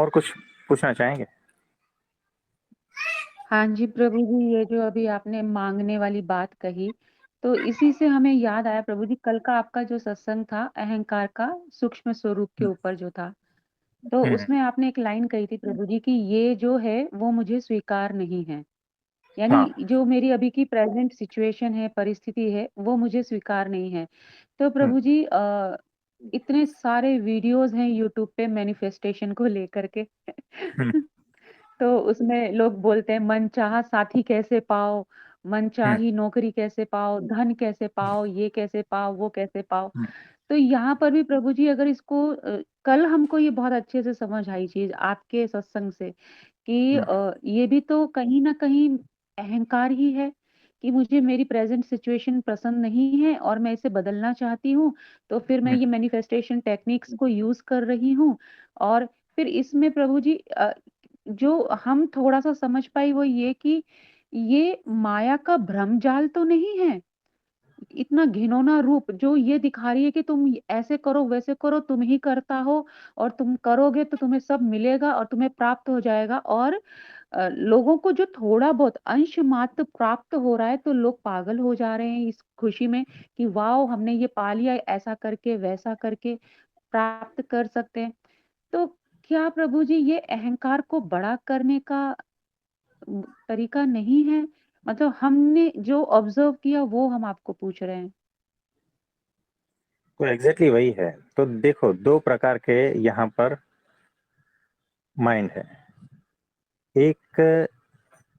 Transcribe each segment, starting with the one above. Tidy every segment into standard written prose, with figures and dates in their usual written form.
और कुछ पूछना चाहेंगे? हाँ जी प्रभु जी, ये जो अभी आपने मांगने वाली बात कही, तो इसी से हमें याद आया प्रभु जी, कल का आपका जो सत्संग था अहंकार का सूक्ष्म स्वरूप के हम्म, ऊपर जो था, तो हम्म, उसमें आपने एक लाइन कही थी प्रभु जी कि ये जो है वो मुझे स्वीकार नहीं है। हाँ। यानी जो मेरी अभी की प्रेजेंट सिचुएशन है, परिस्थिति है, वो मुझे स्वीकार नहीं है। तो हम्म, प्रभु जी इतने सारे वीडियोस हैं यूट्यूब पे मैनिफेस्टेशन को लेकर के हम्म, तो उसमें लोग बोलते हैं मनचाहा साथी कैसे पाओ, हम्म, मनचाही नौकरी कैसे पाओ, धन कैसे पाओ, ये कैसे पाओ, वो कैसे पाओ। हम्म, तो यहाँ पर भी प्रभु जी अगर इसको कल हमको ये बहुत अच्छे से समझ आई चीज आपके सत्संग से कि हम्म, ये भी तो कहीं ना कहीं अहंकार ही है कि मुझे मेरी प्रेजेंट सिचुएशन पसंद नहीं है और मैं इसे बदलना चाहती हूँ, तो फिर मैं हम्म, ये मैनिफेस्टेशन टेक्निक्स को यूज कर रही हूँ। और फिर इसमें प्रभु जी जो हम थोड़ा सा समझ पाई वो ये कि ये माया का भ्रम जाल तो नहीं है, इतना घिनौना रूप जो ये दिखा रही है कि तुम ऐसे करो वैसे करो, तुम ही करता हो और तुम करोगे तो तुम्हें सब मिलेगा और तुम्हें प्राप्त हो जाएगा। और लोगों को जो थोड़ा बहुत अंश मात्र प्राप्त हो रहा है तो लोग पागल हो जा रहे हैं इस खुशी में कि वाह हमने ये पा लिया, ऐसा करके वैसा करके प्राप्त कर सकते हैं। तो क्या प्रभु जी ये अहंकार को बड़ा करने का तरीका नहीं है? मतलब हमने जो ऑब्जर्व किया वो हम आपको पूछ रहे हैं। तो एग्जैक्टली वही है। तो देखो, दो प्रकार के यहाँ पर माइंड है। एक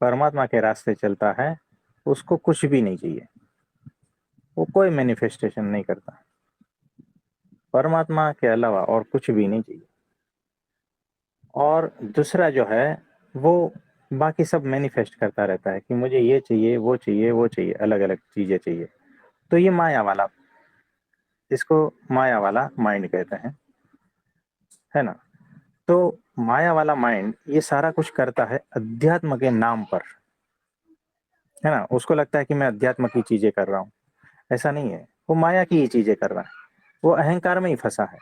परमात्मा के रास्ते चलता है, उसको कुछ भी नहीं चाहिए, वो कोई मैनिफेस्टेशन नहीं करता, परमात्मा के अलावा और कुछ भी नहीं चाहिए। और दूसरा जो है, वो बाकी सब मैनिफेस्ट करता रहता है कि मुझे ये चाहिए, वो चाहिए, वो चाहिए, अलग अलग चीजें चाहिए। तो ये माया वाला, इसको माया वाला माइंड कहते हैं, है ना। तो माया वाला माइंड ये सारा कुछ करता है अध्यात्म के नाम पर, है ना। उसको लगता है कि मैं अध्यात्म की चीजें कर रहा हूँ, ऐसा नहीं है। वो माया की ही चीजें कर रहा है, वो अहंकार में ही फंसा है।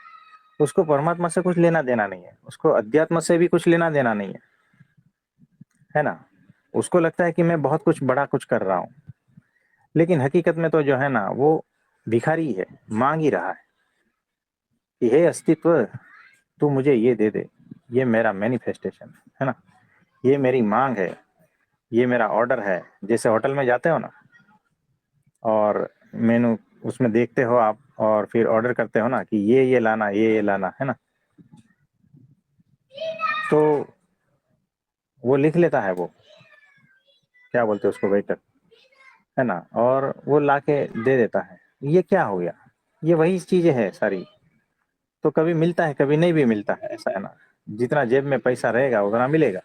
उसको परमात्मा से कुछ लेना देना नहीं है, उसको अध्यात्म से भी कुछ लेना देना नहीं है ना। उसको लगता है कि मैं बहुत कुछ बड़ा कुछ कर रहा हूँ, लेकिन हकीकत में तो जो है ना, वो भिखारी है, मांग ही रहा है कि हे अस्तित्व, तू मुझे ये दे दे, ये मेरा मैनिफेस्टेशन है ना, ये मेरी मांग है, ये मेरा ऑर्डर है। जैसे होटल में जाते हो ना, और मेनू उसमें देखते हो आप, और फिर ऑर्डर करते हो ना कि ये लाना, ये लाना, है ना। तो वो लिख लेता है, वो क्या बोलते हैं उसको, वेटर, है ना, और वो लाके दे देता है। ये क्या हो गया? ये वही चीजें है सारी। तो कभी मिलता है, कभी नहीं भी मिलता है, ऐसा है ना। जितना जेब में पैसा रहेगा उतना मिलेगा,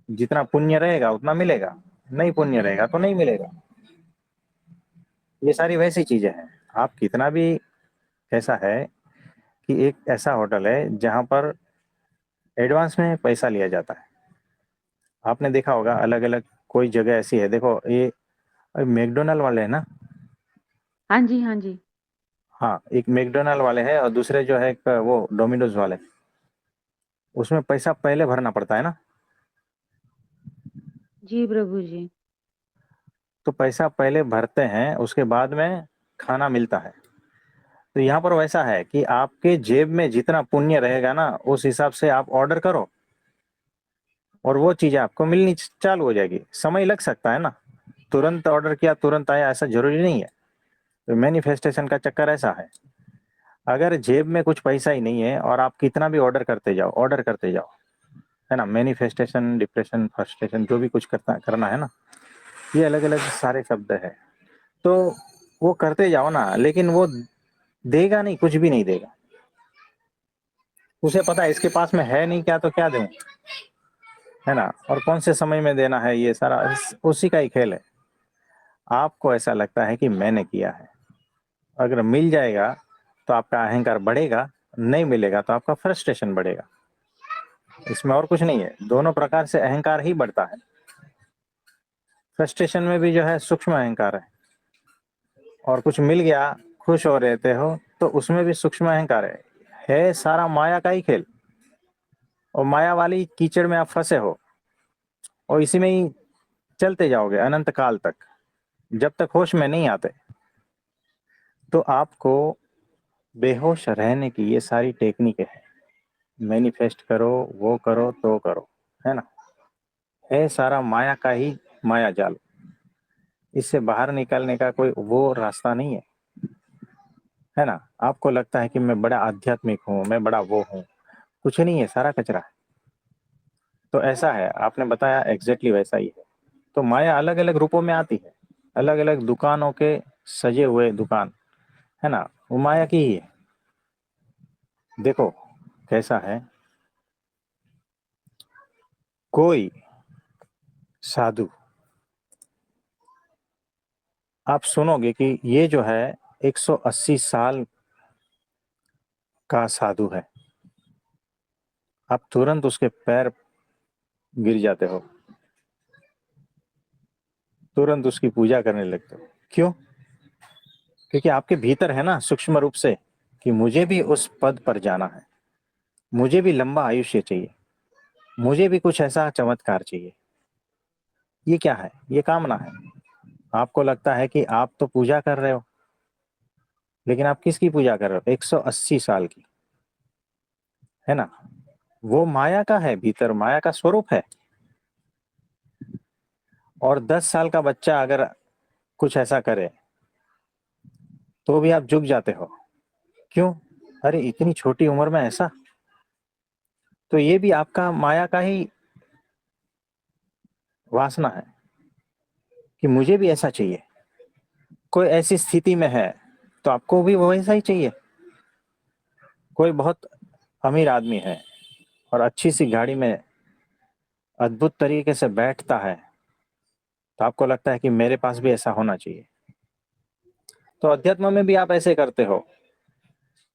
जितना पुण्य रहेगा उतना मिलेगा, नहीं पुण्य रहेगा तो नहीं मिलेगा। ये सारी वैसी चीजें हैं। आप कितना भी, ऐसा है कि एक ऐसा होटल है जहां पर एडवांस में पैसा लिया जाता है। आपने देखा होगा, अलग अलग कोई जगह ऐसी है, देखो ये मैकडोनल्ड वाले हैं ना। हाँ जी, हाँ जी। हाँ, एक मैकडोनल्ड वाले हैं और दूसरे जो है एक वो डोमिनोज वाले। उसमें पैसा पहले भरना पड़ता है ना। जी प्रभु जी। तो पैसा पहले भरते हैं, उसके बाद में खाना मिलता है। तो यहाँ पर वैसा है कि आपके जेब में जितना पुण्य रहेगा ना, उस हिसाब से आप ऑर्डर करो और वो चीजें आपको मिलनी चालू हो जाएगी। समय लग सकता है ना, तुरंत ऑर्डर किया तुरंत आया, ऐसा जरूरी नहीं है। तो मैनिफेस्टेशन का चक्कर ऐसा है, अगर जेब में कुछ पैसा ही नहीं है और आप कितना भी ऑर्डर करते जाओ, ऑर्डर करते जाओ, है ना। मैनिफेस्टेशन, डिप्रेशन, फ्रस्ट्रेशन, जो भी कुछ करना है ना, ये अलग अलग सारे शब्द है। तो वो करते जाओ ना, लेकिन वो देगा नहीं, कुछ भी नहीं देगा। उसे पता है इसके पास में है नहीं, क्या तो क्या दूं, है ना। और कौन से समय में देना है, ये सारा उसी का ही खेल है। आपको ऐसा लगता है कि मैंने किया है, अगर मिल जाएगा तो आपका अहंकार बढ़ेगा, नहीं मिलेगा तो आपका फ्रस्ट्रेशन बढ़ेगा। इसमें और कुछ नहीं है, दोनों प्रकार से अहंकार ही बढ़ता है। फ्रस्ट्रेशन में भी जो है सूक्ष्म अहंकार और कुछ मिल गया, खुश हो रहते हो, तो उसमें भी सूक्ष्म अहंकार है सारा माया का ही खेल। और माया वाली कीचड़ में आप फंसे हो और इसी में ही चलते जाओगे अनंत काल तक, जब तक होश में नहीं आते। तो आपको बेहोश रहने की ये सारी टेक्निक है, मैनिफेस्ट करो, वो करो तो करो, है ना, है सारा माया का ही माया जाल। इससे बाहर निकलने का कोई वो रास्ता नहीं है ना। आपको लगता है कि मैं बड़ा आध्यात्मिक हूँ, मैं बड़ा वो हूँ, कुछ नहीं है, सारा कचरा है। तो ऐसा है, आपने बताया एग्जैक्टली वैसा ही है। तो माया अलग अलग रूपों में आती है, अलग अलग दुकानों के सजे हुए दुकान, है ना, वो माया की ही है। देखो कैसा है, कोई साधु, आप सुनोगे कि ये जो है 180 साल का साधु है, आप तुरंत उसके पैर गिर जाते हो, तुरंत उसकी पूजा करने लगते हो। क्यों? क्योंकि आपके भीतर है ना सूक्ष्म रूप से कि मुझे भी उस पद पर जाना है, मुझे भी लंबा आयुष्य चाहिए, मुझे भी कुछ ऐसा चमत्कार चाहिए। ये क्या है? ये कामना है। आपको लगता है कि आप तो पूजा कर रहे हो, लेकिन आप किसकी पूजा कर रहे हो? 180 साल की, है ना। वो माया का है, भीतर माया का स्वरूप है। और 10 साल का बच्चा अगर कुछ ऐसा करे तो भी आप झुक जाते हो। क्यों? अरे इतनी छोटी उम्र में ऐसा। तो ये भी आपका माया का ही वासना है कि मुझे भी ऐसा चाहिए। कोई ऐसी स्थिति में है तो आपको भी वैसा ही चाहिए। कोई बहुत अमीर आदमी है और अच्छी सी गाड़ी में अद्भुत तरीके से बैठता है, तो आपको लगता है कि मेरे पास भी ऐसा होना चाहिए। तो अध्यात्म में भी आप ऐसे करते हो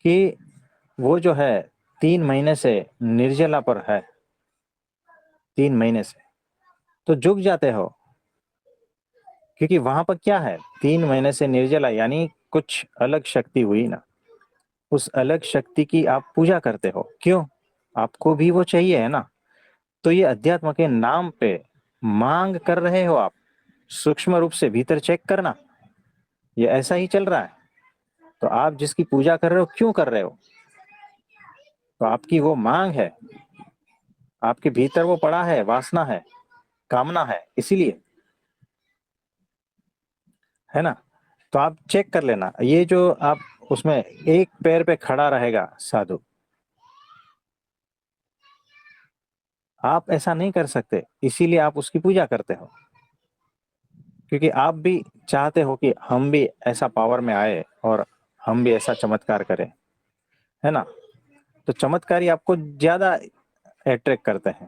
कि वो जो है 3 महीने से निर्जला पर है, 3 महीने से, तो झुक जाते हो। क्योंकि वहां पर क्या है, 3 महीने से निर्जला यानी कुछ अलग शक्ति हुई ना, उस अलग शक्ति की आप पूजा करते हो। क्यों? आपको भी वो चाहिए, है ना। तो ये अध्यात्म के नाम पे मांग कर रहे हो आप। सूक्ष्म रूप से भीतर चेक करना, ये ऐसा ही चल रहा है। तो आप जिसकी पूजा कर रहे हो, क्यों कर रहे हो? तो आपकी वो मांग है, आपके भीतर वो पड़ा है, वासना है, कामना है, इसीलिए, है ना। तो आप चेक कर लेना, ये जो आप उसमें एक पैर पे खड़ा रहेगा साधु, आप ऐसा नहीं कर सकते, इसीलिए आप उसकी पूजा करते हो। क्योंकि आप भी चाहते हो कि हम भी ऐसा पावर में आए और हम भी ऐसा चमत्कार करें, है ना। तो चमत्कारी आपको ज्यादा अट्रैक्ट करते हैं,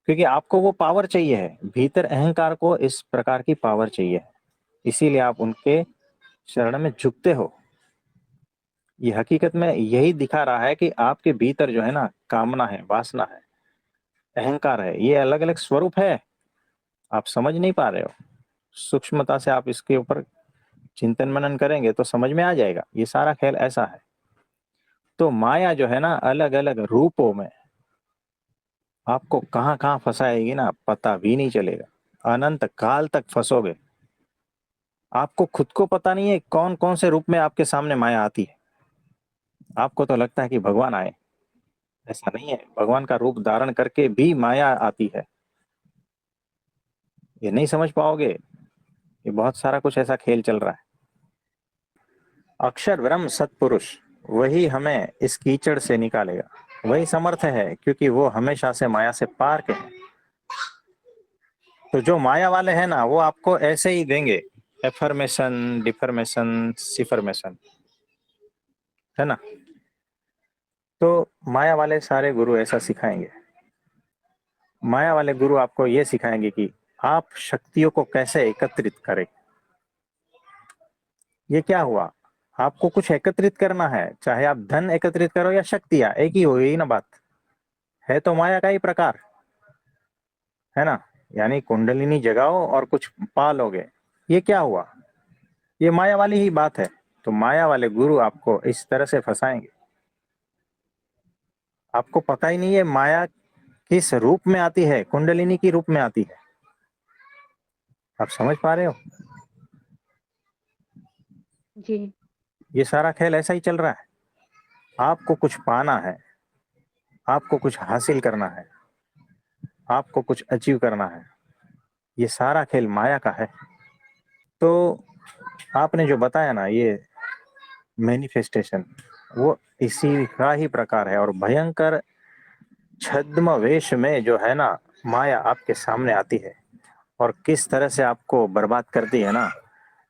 क्योंकि आपको वो पावर चाहिए है, भीतर अहंकार को इस प्रकार की पावर चाहिए, इसीलिए आप उनके शरण में झुकते हो। ये हकीकत में यही दिखा रहा है कि आपके भीतर जो है ना कामना है, वासना है, अहंकार है, ये अलग अलग स्वरूप है, आप समझ नहीं पा रहे हो। सूक्ष्मता से आप इसके ऊपर चिंतन मनन करेंगे तो समझ में आ जाएगा, ये सारा खेल ऐसा है। तो माया जो है ना अलग अलग रूपों में आपको कहाँ कहाँ फंसाएगी ना, पता भी नहीं चलेगा, अनंत काल तक फंसोगे। आपको खुद को पता नहीं है कौन कौन से रूप में आपके सामने माया आती है। आपको तो लगता है कि भगवान आए, ऐसा नहीं है, भगवान का रूप धारण करके भी माया आती है। ये नहीं समझ पाओगे, ये बहुत सारा कुछ ऐसा खेल चल रहा है। अक्षर ब्रह्म सत्पुरुष, वही हमें इस कीचड़ से निकालेगा, वही समर्थ है, क्योंकि वो हमेशा से माया से पार के हैं। तो जो माया वाले हैं ना, वो आपको ऐसे ही देंगे, एफर्मेशन, डिफर्मेशन, सिफर्मेशन, है ना। तो माया वाले सारे गुरु ऐसा सिखाएंगे। माया वाले गुरु आपको ये सिखाएंगे कि आप शक्तियों को कैसे एकत्रित करें। ये क्या हुआ, आपको कुछ एकत्रित करना है, चाहे आप धन एकत्रित करो या शक्तियां, एक ही हो, यही ना बात है। तो माया का ही प्रकार है ना, यानी कुंडलिनी जगाओ और कुछ पा लोगे। ये क्या हुआ, ये माया वाली ही बात है। तो माया वाले गुरु आपको इस तरह से फंसाएंगे, आपको पता ही नहीं है माया किस रूप में आती है, कुंडलिनी की रूप में आती है। आप समझ पा रहे हो? जी। ये सारा खेल ऐसा ही चल रहा है। आपको कुछ पाना है, आपको कुछ हासिल करना है, आपको कुछ अचीव करना है, ये सारा खेल माया का है। तो आपने जो बताया ना ये मैनिफेस्टेशन, वो इसी का ही प्रकार है। और भयंकर छद्म वेश में जो है ना माया आपके सामने आती है और किस तरह से आपको बर्बाद करती है ना,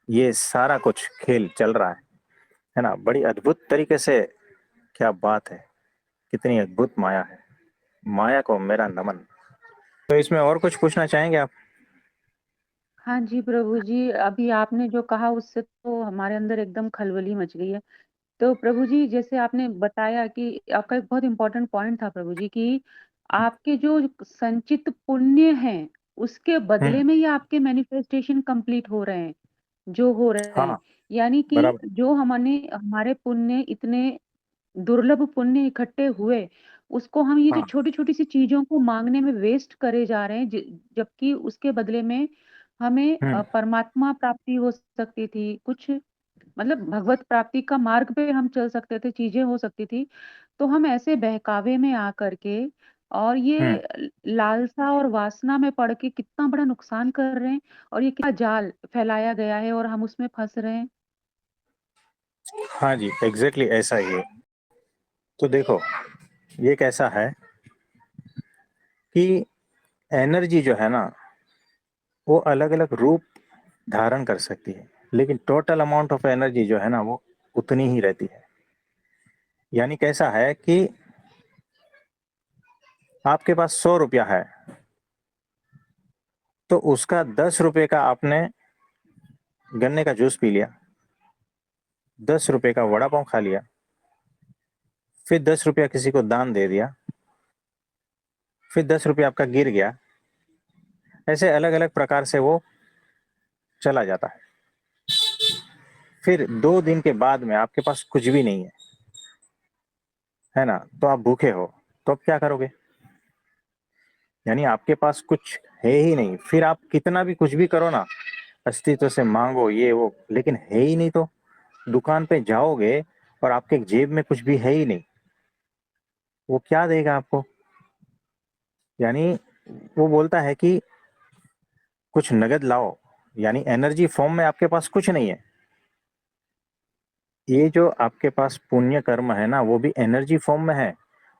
ये सारा कुछ खेल चल रहा है ना, बड़ी अद्भुत तरीके से। क्या बात है, कितनी अद्भुत माया है। माया को मेरा नमन। तो इसमें और कुछ पूछना चाहेंगे आप? हाँ जी प्रभु जी, अभी आपने जो कहा उससे तो हमारे अंदर एकदम खलबली मच गई है। तो प्रभु जी, जैसे आपने बताया कि आपका एक बहुत इंपॉर्टेंट पॉइंट था प्रभु जी, कि आपके जो संचित पुण्य हैं उसके बदले हम्म। में ये आपके मैनिफेस्टेशन कंप्लीट हो रहे हैं, जो हो रहे हाँ हैं। हाँ, यानी कि बराबर। जो हमने हमारे पुण्य इतने दुर्लभ पुण्य इकट्ठे हुए, उसको हम ये जो हाँ। छोटी छोटी सी चीजों को मांगने में वेस्ट करे जा रहे हैं, जबकि उसके बदले में हमें हम्म। परमात्मा प्राप्ति हो सकती थी, कुछ मतलब भगवत प्राप्ति का मार्ग पे हम चल सकते थे, चीजें हो सकती थी। तो हम ऐसे बहकावे में आकर के और हम्म। ये लालसा और वासना में पड़ के कितना बड़ा नुकसान कर रहे हैं, और ये कितना जाल फैलाया गया है और हम उसमें फंस रहे हैं। हाँ जी, एग्जैक्टली ऐसा ही है। तो देखो, ये कैसा है कि एनर्जी जो है ना वो अलग अलग रूप धारण कर सकती है, लेकिन टोटल अमाउंट ऑफ एनर्जी जो है ना वो उतनी ही रहती है। यानी कैसा है कि आपके पास 100 रुपया है, तो उसका 10 रुपए का आपने गन्ने का जूस पी लिया, 10 रुपए का वड़ा पाव खा लिया, फिर 10 रुपया किसी को दान दे दिया, फिर 10 रुपया आपका गिर गया। ऐसे अलग अलग प्रकार से वो चला जाता है। फिर 2 दिन के बाद में आपके पास कुछ भी नहीं है ना, तो आप भूखे हो, तो आप क्या करोगे? यानी आपके पास कुछ है ही नहीं, फिर आप कितना भी कुछ भी करो ना, अस्तित्व से मांगो ये वो, लेकिन है ही नहीं। तो दुकान पे जाओगे और आपके जेब में कुछ भी है ही नहीं, वो क्या देगा आपको? यानी वो बोलता है कि कुछ नगद लाओ, यानी एनर्जी फॉर्म में आपके पास कुछ नहीं है। ये जो आपके पास पुण्य कर्म है ना वो भी एनर्जी फॉर्म में है,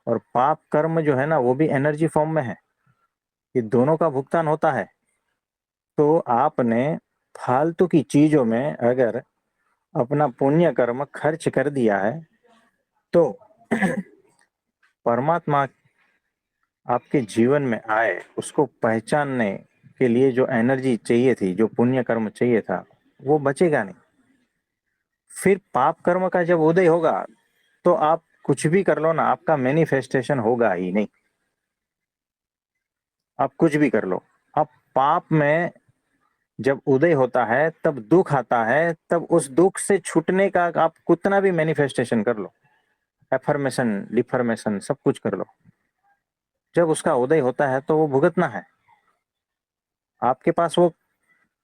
और पाप कर्म जो है ना वो भी एनर्जी फॉर्म में है। ये दोनों का भुगतान होता है। तो आपने फालतू की चीजों में अगर अपना पुण्य कर्म खर्च कर दिया है, तो परमात्मा आपके जीवन में आए, उसको पहचानने के लिए जो एनर्जी चाहिए थी, जो पुण्य कर्म चाहिए था, वो बचेगा नहीं। फिर पाप कर्म का जब उदय होगा, तो आप कुछ भी कर लो ना, आपका मैनिफेस्टेशन होगा ही नहीं। आप कुछ भी कर लो, अब पाप में जब उदय होता है तब दुख आता है, तब उस दुख से छूटने का आप कितना भी मैनिफेस्टेशन कर लो, एफर्मेशन डिफर्मेशन सब कुछ कर लो, जब उसका उदय होता है तो वो भुगतना है। आपके पास वो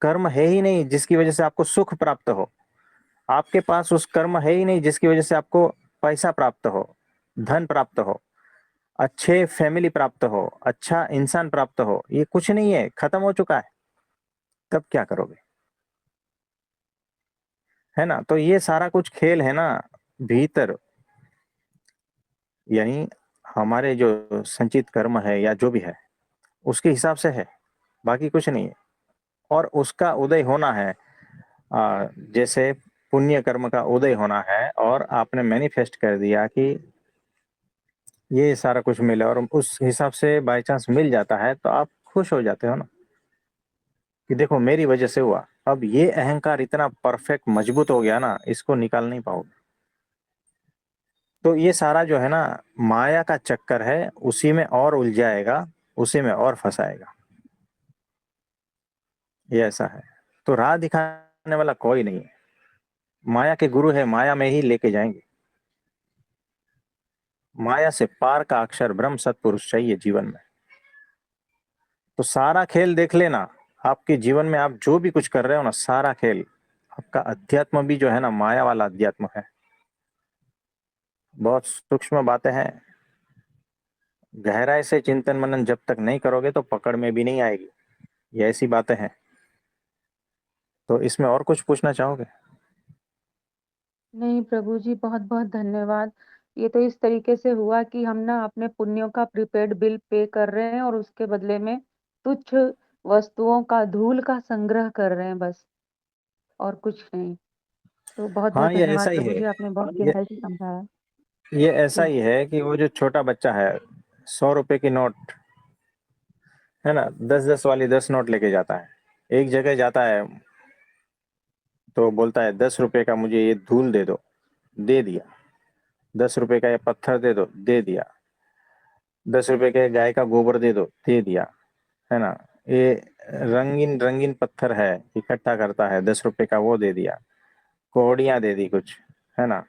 कर्म है ही नहीं जिसकी वजह से आपको सुख प्राप्त हो। आपके पास उस कर्म है ही नहीं जिसकी वजह से आपको पैसा प्राप्त हो, धन प्राप्त हो, अच्छे फैमिली प्राप्त हो, अच्छा इंसान प्राप्त हो। ये कुछ नहीं है, खत्म हो चुका है। तब क्या करोगे? है ना? तो ये सारा कुछ खेल है ना भीतर, यानी हमारे जो संचित कर्म है या जो भी है उसके हिसाब से है, बाकी कुछ नहीं है। और उसका उदय होना है, जैसे पुण्य कर्म का उदय होना है, और आपने मैनिफेस्ट कर दिया कि ये सारा कुछ मिले, और उस हिसाब से बाय चांस मिल जाता है, तो आप खुश हो जाते हो ना कि देखो मेरी वजह से हुआ। अब ये अहंकार इतना परफेक्ट मजबूत हो गया ना, इसको निकाल नहीं पाओगे। तो ये सारा जो है ना माया का चक्कर है, उसी में और उलझाएगा, उसी में और फंसाएगा। ये ऐसा है। तो राह दिखाने वाला कोई नहीं है, माया के गुरु है, माया में ही लेके जाएंगे। माया से पार का अक्षर ब्रह्म सत्पुरुष चाहिए जीवन में। तो सारा खेल देख लेना, आपके जीवन में आप जो भी कुछ कर रहे हो ना, सारा खेल आपका अध्यात्म भी जो है ना, माया वाला अध्यात्म है। बहुत सूक्ष्म बातें हैं, गहराई से चिंतन मनन जब तक नहीं करोगे तो पकड़ में भी नहीं आएगी। ये ऐसी बातें हैं। तो इसमें और कुछ पूछना चाहोगे? नहीं प्रभु जी, बहुत बहुत धन्यवाद। ये तो इस तरीके से हुआ कि हम ना अपने पुण्यों का प्रीपेड बिल पे कर रहे हैं और उसके बदले में तुच्छ वस्तुओं का, धूल का संग्रह कर रहे हैं बस, और कुछ नहीं। तो बहुत हाँ, बहुत ये धन्यवाद ऐसा ही प्रभु है। जी, आपने बहुत ये गहराई से समझाया। ये ऐसा जी। ही है कि वो जो छोटा बच्चा है, 100 रुपए की नोट है ना, 10-10 वाली 10 नोट लेके जाता है। एक जगह जाता है तो बोलता है 10 रुपए का मुझे ये धूल दे दो, दे दिया। 10 रुपए का ये पत्थर दे दो, दे दिया। 10 रुपए के गाय का गोबर दे दो, दे दिया। है ना, ये रंगीन रंगीन पत्थर है, इकट्ठा करता है, 10 रुपए का वो दे दिया। कौड़ियाँ दे दी कुछ, है ना।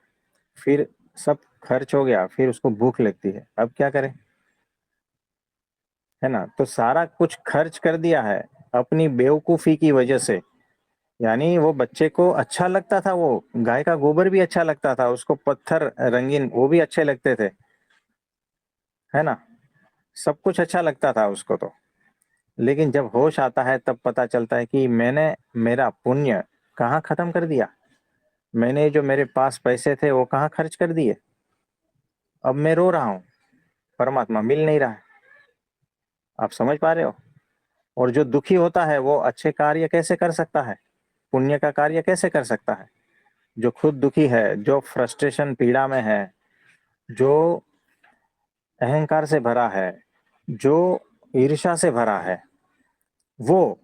फिर सब खर्च हो गया, फिर उसको भूख लगती है, अब क्या करे? है ना, तो सारा कुछ खर्च कर दिया है अपनी बेवकूफी की वजह से। यानी वो बच्चे को अच्छा लगता था, वो गाय का गोबर भी अच्छा लगता था उसको, पत्थर रंगीन वो भी अच्छे लगते थे, है ना। सब कुछ अच्छा लगता था उसको तो। लेकिन जब होश आता है तब पता चलता है कि मैंने मेरा पुण्य कहाँ खत्म कर दिया। मैंने जो मेरे पास पैसे थे वो कहाँ खर्च कर दिए। अब मैं रो रहा हूँ, परमात्मा मिल नहीं रहा है। आप समझ पा रहे हो? और जो दुखी होता है वो अच्छे कार्य कैसे कर सकता है, पुण्य का कार्य कैसे कर सकता है? जो खुद दुखी है, जो फ्रस्ट्रेशन पीड़ा में है, जो अहंकार से भरा है, जो ईर्ष्या से भरा है, वो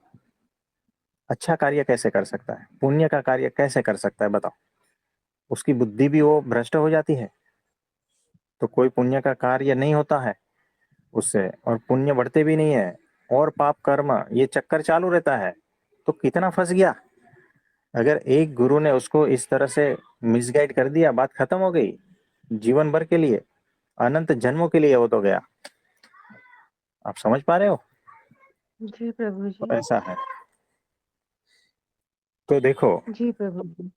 अच्छा कार्य कैसे कर सकता है, पुण्य का कार्य कैसे कर सकता है बताओ? उसकी बुद्धि भी वो भ्रष्ट हो जाती है। तो कोई पुण्य का कार्य नहीं होता है उससे, और पुण्य बढ़ते भी नहीं है। और पाप कर्म ये चक्कर चालू रहता है। तो कितना फंस गया। अगर एक गुरु ने उसको इस तरह से मिसगाइड कर दिया, बात खत्म हो गई। जीवन भर के लिए, अनंत जन्मों के लिए वो तो गया। आप समझ पा रहे हो? जी प्रभु तो जी। ऐसा है। तो देखो, जी प्रभु जी।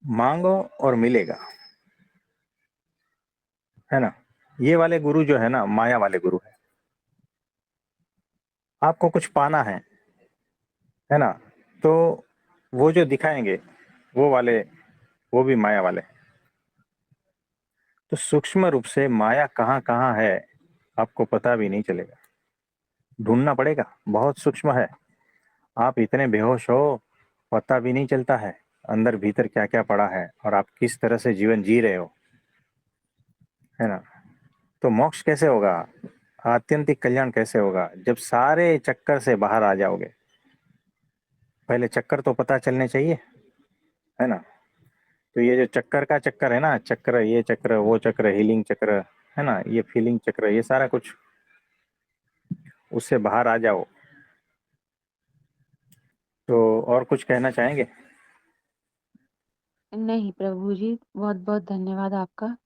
मांगो और मिलेगा, है ना। ये वाले गुरु जो है ना, माया वाले गुरु है। आपको कुछ पाना है ना, तो वो जो दिखाएंगे वो वाले, वो भी माया वाले। तो सूक्ष्म रूप से माया कहाँ कहाँ है आपको पता भी नहीं चलेगा, ढूंढना पड़ेगा, बहुत सूक्ष्म है। आप इतने बेहोश हो, पता भी नहीं चलता है अंदर भीतर क्या क्या पड़ा है और आप किस तरह से जीवन जी रहे हो, है ना। तो मोक्ष कैसे होगा, आत्यंतिक कल्याण कैसे होगा, जब सारे चक्कर से बाहर आ जाओगे। पहले चक्कर तो पता चलने चाहिए, है ना। तो ये जो चक्कर का चक्कर है ना, चक्र, ये चक्र, वो चक्र, हीलिंग चक्र, है ना, ये फीलिंग चक्र, ये सारा कुछ, उससे बाहर आ जाओ। तो और कुछ कहना चाहेंगे? नहीं प्रभु जी, बहुत बहुत धन्यवाद आपका।